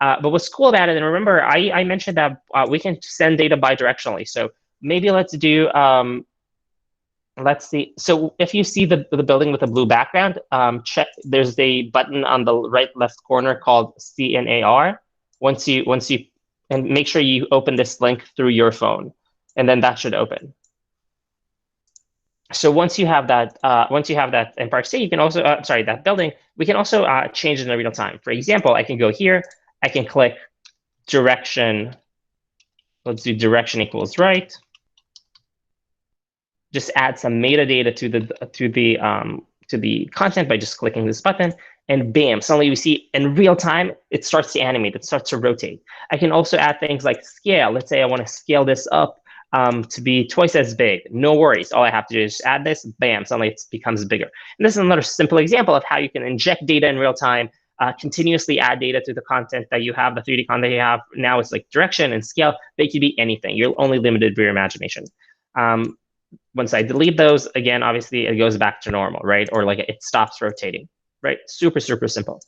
But what's cool about it, and remember, I mentioned that we can send data bidirectionally. So maybe let's do, let's see. So if you see the building with a blue background, check. There's a button on the right left corner called See in AR. Once you and make sure you open this link through your phone, and then that should open. So once you have that Empire State, you can also sorry, that building, we can also change it in real time. For example, I can go here, I can click direction. Let's do direction equals right. Just add some metadata to the content by just clicking this button, and bam, suddenly we see in real time it starts to animate, it starts to rotate. I can also add things like scale. Let's say I want to scale this up to be twice as big. No worries. All I have to do is add this, bam, suddenly it becomes bigger. And this is another simple example of how you can inject data in real time, continuously add data to the content that you have, the 3D content you have. Now it's like direction and scale. They could be anything. You're only limited by your imagination. Once I delete those, again, obviously it goes back to normal, right? Or like it stops rotating, right? Super, super simple.